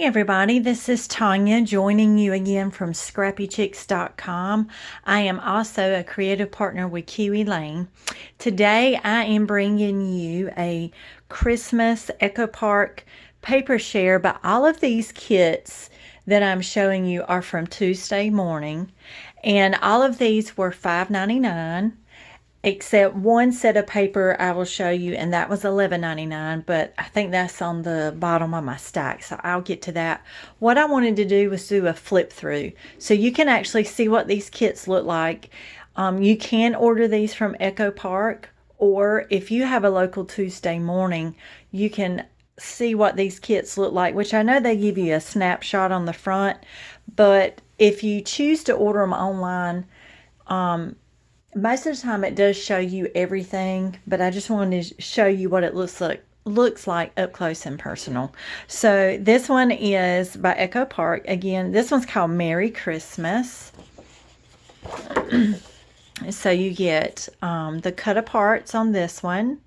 Hey everybody, this is Tanya joining you again from scrappychicks.com. I am also a creative partner with Kiwi Lane. Today I am bringing you a Christmas Echo Park paper share, but all of these kits that I'm showing you are from Tuesday morning, and all of these were $5.99. Except one set of paper I will show you, and that was $11.99, but I think that's on the bottom of my stack, so I'll get to that. What I wanted to do was do a flip through, so you can actually see what these kits look like. You can order these from Echo Park, or if you have a local Tuesday morning, you can see what these kits look like, which I know they give you a snapshot on the front, but if you choose to order them online, most of the time it does show you everything, but I just wanted to show you what it looks like up close and personal. So this one is by Echo Park. Again, this one's called Merry Christmas. So you get the cut aparts on this one,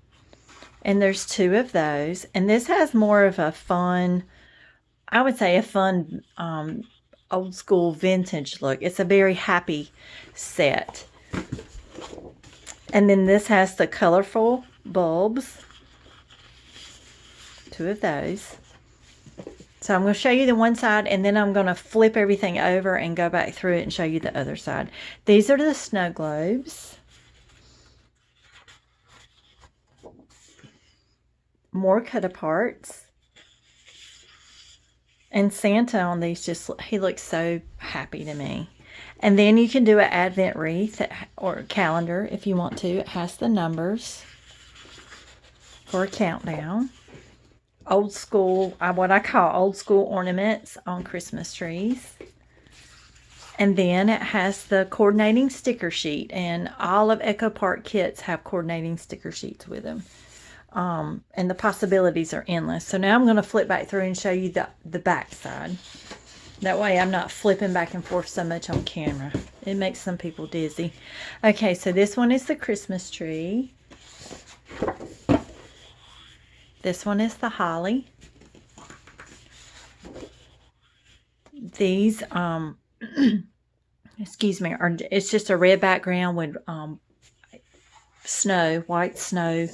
and there's two of those, and this has more of a fun, I would say a fun old school vintage look. It's a very happy set. And then this has the colorful bulbs, two of those. So I'm going to show you the one side, and then I'm going to flip everything over and go back through it and show you the other side. These are the snow globes. More cut aparts. And Santa on these, he looks so happy to me. And then you can do an Advent wreath or calendar if you want to. It has the numbers for a countdown. Old school, what I call old school ornaments on Christmas trees. And then it has the coordinating sticker sheet. And all of Echo Park kits have coordinating sticker sheets with them. And the possibilities are endless. So now I'm going to flip back through and show you the back side. That way I'm not flipping back and forth so much on camera. It makes some people dizzy. Okay, so this one is the Christmas tree. This one is the holly. These, excuse me, it's just a red background with snow, white snow.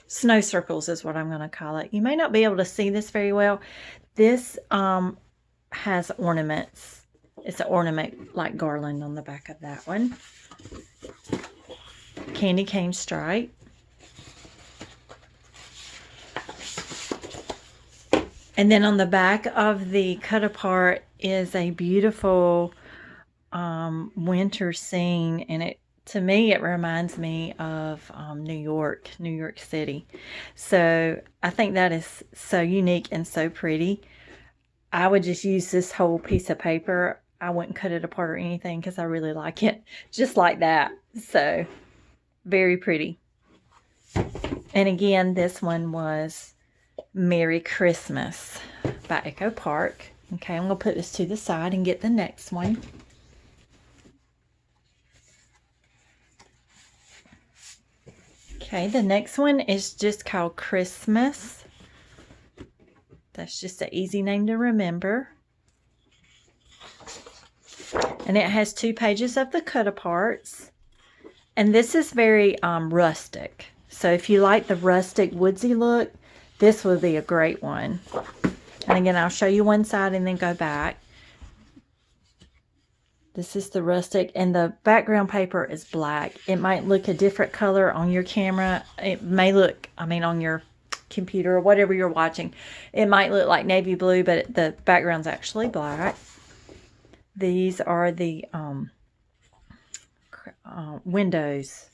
Snow circles is what I'm going to call it. You may not be able to see this very well. This has ornaments. It's an ornament like garland on the back of that one. Candy cane stripe. And then on the back of the cut apart is a beautiful winter scene, and to me it reminds me of New York City. So I think that is so unique and so pretty. I would just use this whole piece of paper. I wouldn't cut it apart or anything because I really like it just like that. So very pretty. And again, this one was Merry Christmas by Echo Park. Okay, I'm going to put this to the side and get the next one. Okay, the next one is just called Christmas. That's just an easy name to remember. And it has 2 pages of the cut aparts. And this is very rustic. So if you like the rustic woodsy look, this would be a great one. And again, I'll show you one side and then go back. This is the rustic, and the background paper is black. It might look a different color on your camera. It may look, on your computer or whatever you're watching, it might look like navy blue, but the background's actually black. These are the windows.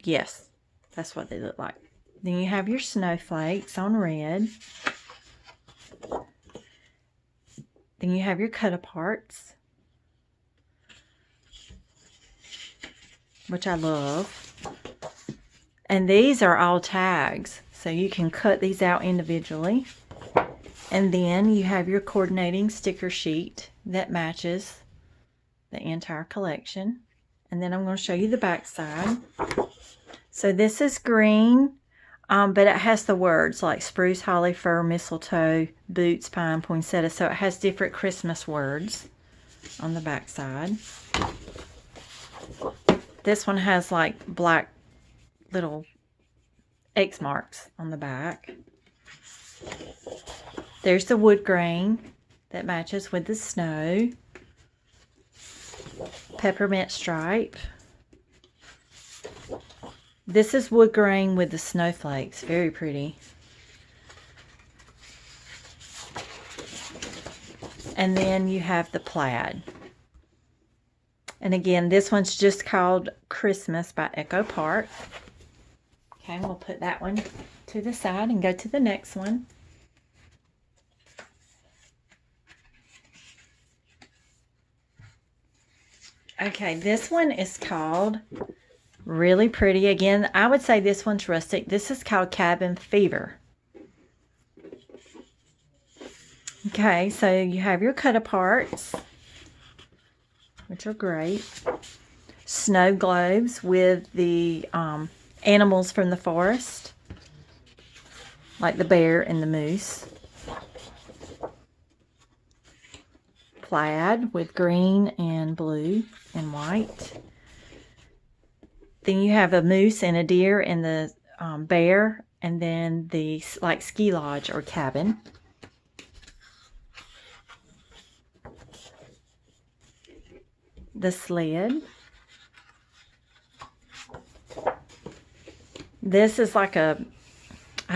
Yes, that's what they look like. Then you have your snowflakes on red. Then you have your cut aparts, which I love. And these are all tags, so you can cut these out individually. And then you have your coordinating sticker sheet that matches the entire collection. And then I'm going to show you the back side. So this is green, But it has the words like spruce, holly, fir, mistletoe, boots, pine, poinsettia. So it has different Christmas words on the back side. This one has like black little X marks on the back. There's the wood grain that matches with the snow. Peppermint stripe. This is wood grain with the snowflakes. Very pretty. And then you have the plaid. And again, this one's just called Christmas by Echo Park. Okay, we'll put that one to the side and go to the next one. Okay, this one is called, really pretty. Again, I would say this one's rustic. This is called Cabin Fever. Okay, so you have your cut-aparts, which are great. Snow globes with the animals from the forest, like the bear and the moose. Plaid with green and blue and white. Then you have a moose and a deer and the bear, and then the like ski lodge or cabin. The sled. This is like I'd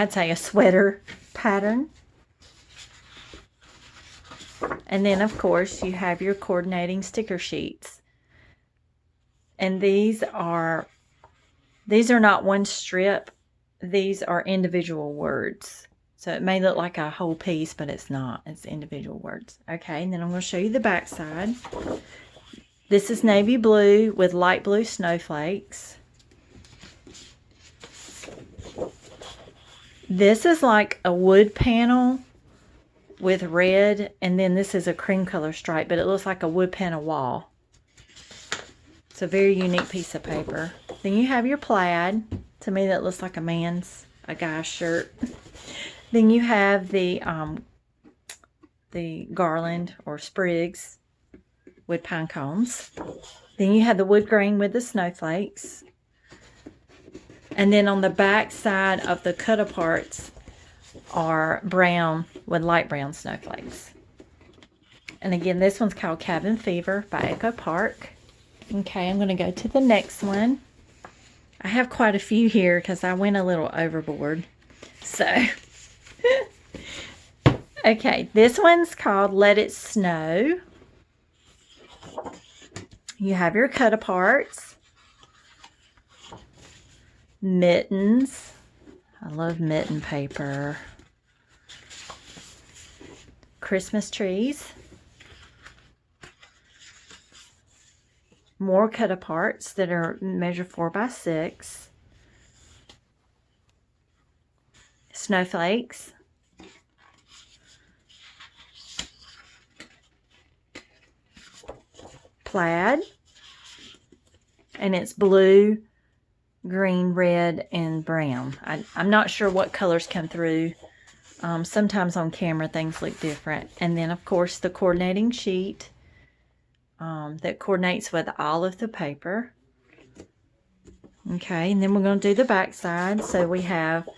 say a sweater pattern. And then, of course, you have your coordinating sticker sheets. And these are not one strip. These are individual words. So it may look like a whole piece, but it's not. It's individual words. Okay, and then I'm going to show you the back side. This is navy blue with light blue snowflakes. This is like a wood panel with red, and then this is a cream color stripe, but it looks like a wood panel wall. It's a very unique piece of paper. Then you have your plaid. To me, that looks like a guy's shirt. Then you have the garland or sprigs with pine cones. Then you have the wood grain with the snowflakes. And then on the back side of the cut-aparts are brown with light brown snowflakes. And again, this one's called Cabin Fever by Echo Park. Okay, I'm going to go to the next one. I have quite a few here because I went a little overboard. So, okay, this one's called Let It Snow. You have your cut-aparts. Mittens. I love mitten paper. Christmas trees. More cut-aparts that are measured 4 by 6. Snowflakes. Plaid. And it's blue, green, red, and brown. I'm not sure what colors come through. Sometimes on camera things look different. And then, of course, the coordinating sheet that coordinates with all of the paper. Okay, and then we're going to do the back side. So we have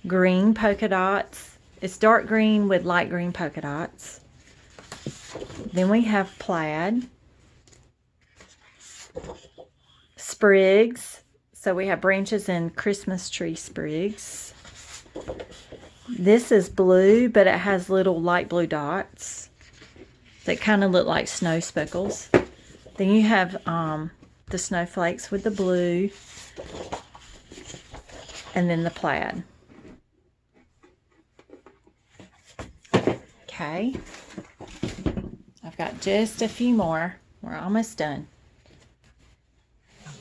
green polka dots. It's dark green with light green polka dots. Then we have plaid. Sprigs. So we have branches and Christmas tree sprigs. This is blue, but it has little light blue dots that kind of look like snow speckles. Then you have the snowflakes with the blue, and then the plaid. Okay, I've got just a few more. We're almost done.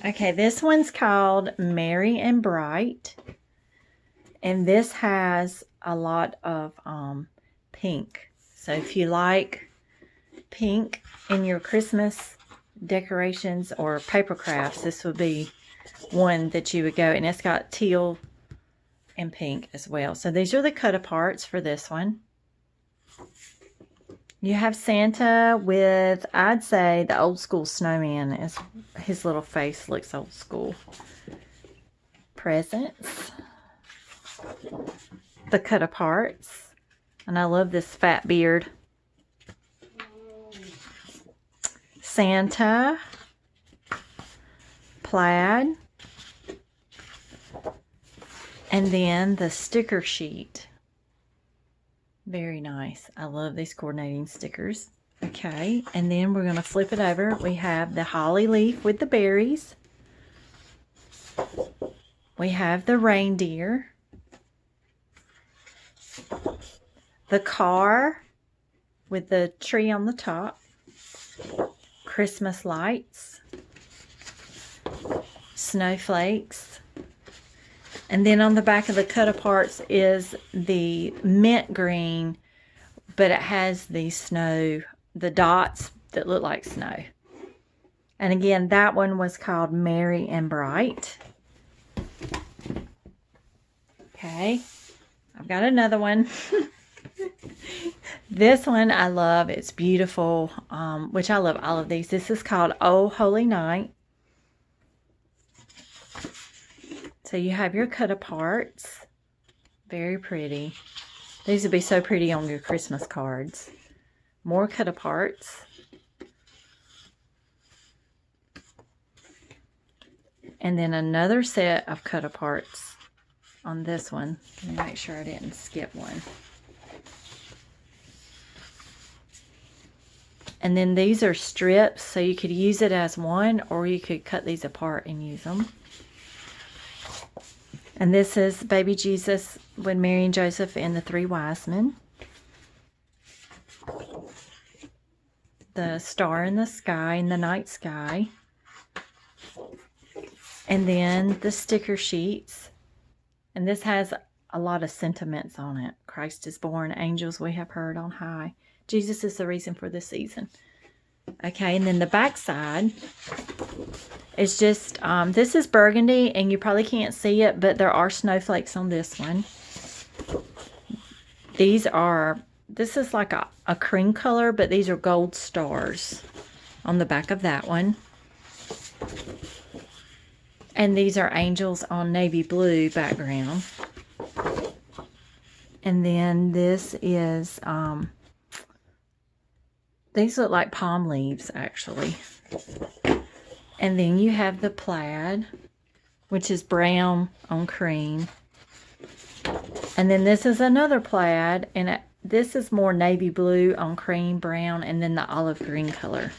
Okay, this one's called Merry and Bright, and this has a lot of pink. So if you like pink in your Christmas decorations or paper crafts, this would be one that you would go. And it's got teal and pink as well. So these are the cut-aparts for this one. You have Santa with, I'd say, the old school snowman. His little face looks old school. Presents. The cut-aparts. And I love this fat beard. Santa. Plaid. And then the sticker sheet. Very nice. I love these coordinating stickers. Okay, and then we're going to flip it over. We have the holly leaf with the berries. We have the reindeer. The car with the tree on the top. Christmas lights. Snowflakes. And then on the back of the cut-aparts is the mint green, but it has the snow, the dots that look like snow. And again, that one was called Merry and Bright. Okay, I've got another one. This one I love. It's beautiful, which I love all of these. This is called Oh Holy Night. So you have your cut-aparts. Very pretty. These would be so pretty on your Christmas cards. More cut-aparts. And then another set of cut-aparts on this one. Let me make sure I didn't skip one. And then these are strips, so you could use it as one, or you could cut these apart and use them. And this is Baby Jesus with Mary and Joseph and the three wise men. The star in the sky, in the night sky. And then the sticker sheets. And this has a lot of sentiments on it. Christ is born, angels we have heard on high. Jesus is the reason for this season. Okay, and then the back side is just, this is burgundy, and you probably can't see it, but there are snowflakes on this one. This is like a cream color, but these are gold stars on the back of that one. And these are angels on navy blue background. And then this is, these look like palm leaves, actually. And then you have the plaid, which is brown on cream. And then this is another plaid, and this is more navy blue on cream, brown, and then the olive green color.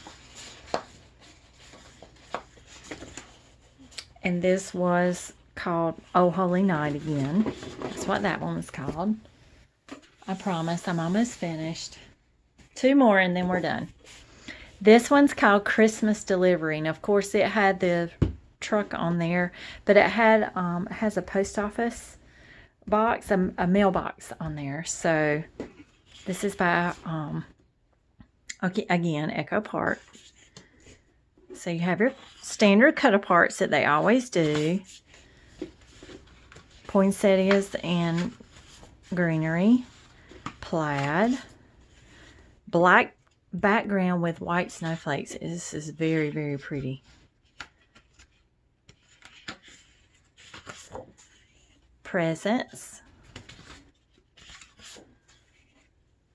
And this was called Oh Holy Night again. That's what that one was called. I promise I'm almost finished. 2 more and then we're done. This one's called Christmas Delivery. And of course it had the truck on there, but it had has a post office box, a mailbox on there. So this is by okay, again, Echo Park. So you have your standard cut-aparts that they always do. Poinsettias and greenery. Plaid. Black background with white snowflakes. This is very, very pretty. Presents.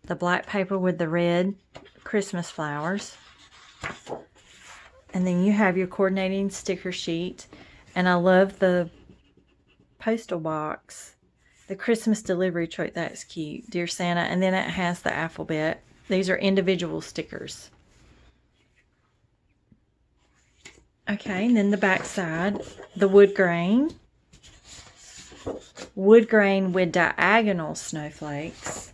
The black paper with the red Christmas flowers. And then you have your coordinating sticker sheet. And I love the postal box. The Christmas delivery truck. That's cute. Dear Santa. And then it has the alphabet. These are individual stickers. Okay, and then the back side, the wood grain. Wood grain with diagonal snowflakes.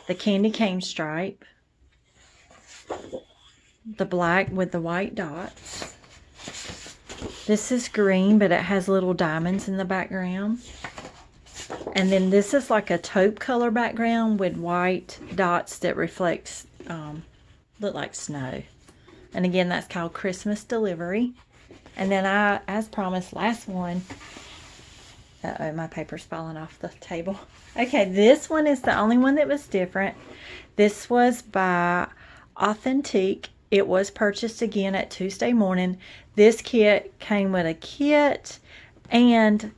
The candy cane stripe. The black with the white dots. This is green, but it has little diamonds in the background. And then this is like a taupe color background with white dots that reflects, look like snow. And again, that's called Christmas Delivery. And then I, as promised, last one. Uh-oh, my paper's falling off the table. Okay, this one is the only one that was different. This was by Authentique. It was purchased again at Tuesday Morning. This kit came with a kit and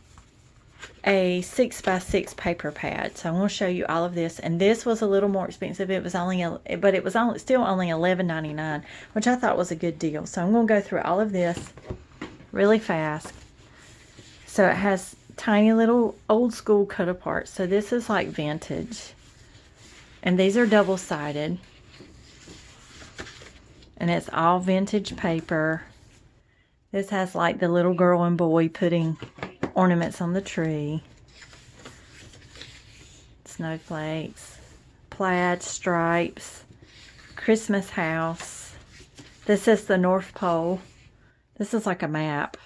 a 6x6 paper pad. So I'm going to show you all of this. And this was a little more expensive. It was only, but it was only, still only $11.99, which I thought was a good deal. So I'm going to go through all of this really fast. So it has tiny little old school cut apart. So this is like vintage. And these are double-sided. And it's all vintage paper. This has like the little girl and boy putting ornaments on the tree. Snowflakes. Plaid stripes. Christmas house. This is the North Pole. This is like a map.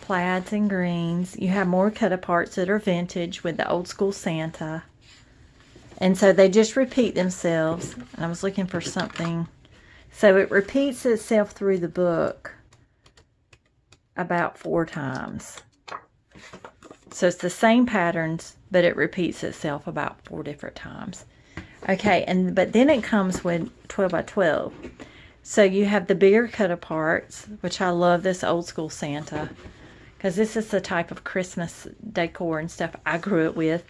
Plaids and greens. You have more cut aparts that are vintage with the old school Santa. And so they just repeat themselves. And I was looking for something. So it repeats itself through the book about 4 times. So it's the same patterns, but it repeats itself about 4 different times. Okay, but then it comes with 12 by 12. So you have the bigger cut aparts, which I love this old school Santa. Because this is the type of Christmas decor and stuff I grew up with.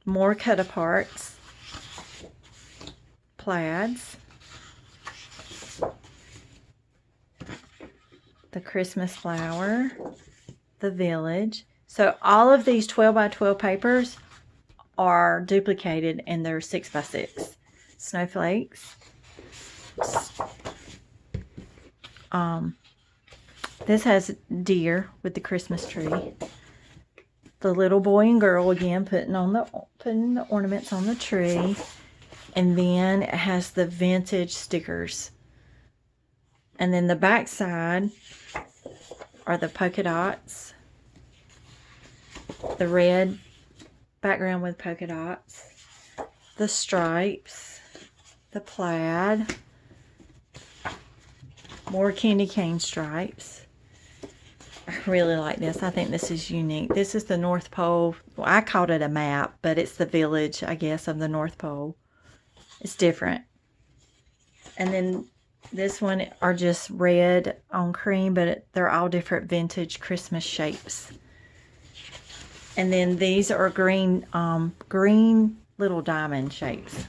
More cut aparts. Plaids. The Christmas flower. The village. So all of these 12 by 12 papers are duplicated and they're 6 by 6. Snowflakes. This has deer with the Christmas tree. The little boy and girl again putting the ornaments on the tree. And then it has the vintage stickers. And then the back side are the polka dots. The red background with polka dots. The stripes. The plaid. More candy cane stripes. I really like this. I think this is unique. This is the North Pole. Well, I called it a map, but it's the village, I guess, of the North Pole. It's different. And then this one are just red on cream, but they're all different vintage Christmas shapes. And then these are green little diamond shapes.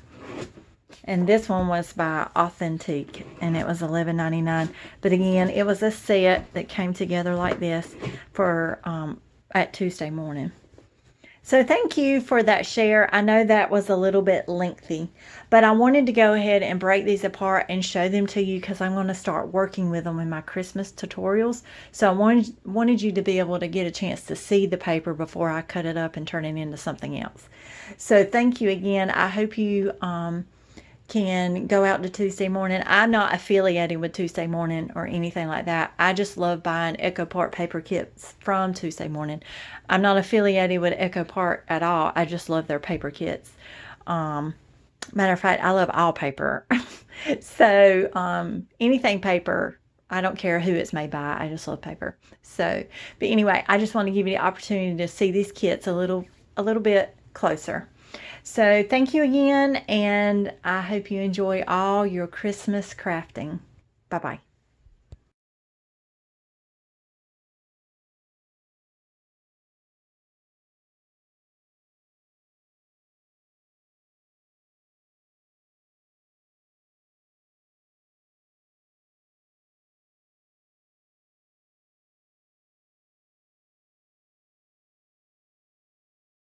And this one was by Authentique, and it was $11.99. But again, it was a set that came together like this for at Tuesday Morning. So thank you for that share. I know that was a little bit lengthy, but I wanted to go ahead and break these apart and show them to you because I'm going to start working with them in my Christmas tutorials. So I wanted you to be able to get a chance to see the paper before I cut it up and turn it into something else. So thank you again. I hope you can go out to Tuesday Morning. I'm not affiliated with Tuesday Morning or anything like that. I just love buying EcoPart paper kits from Tuesday Morning. I'm not affiliated with EcoPart at all. I just love their paper kits. Matter of fact, I love all paper. So anything paper, I don't care who it's made by. I just love paper. So, but anyway, I just want to give you the opportunity to see these kits a little bit closer. So thank you again, and I hope you enjoy all your Christmas crafting. Bye-bye.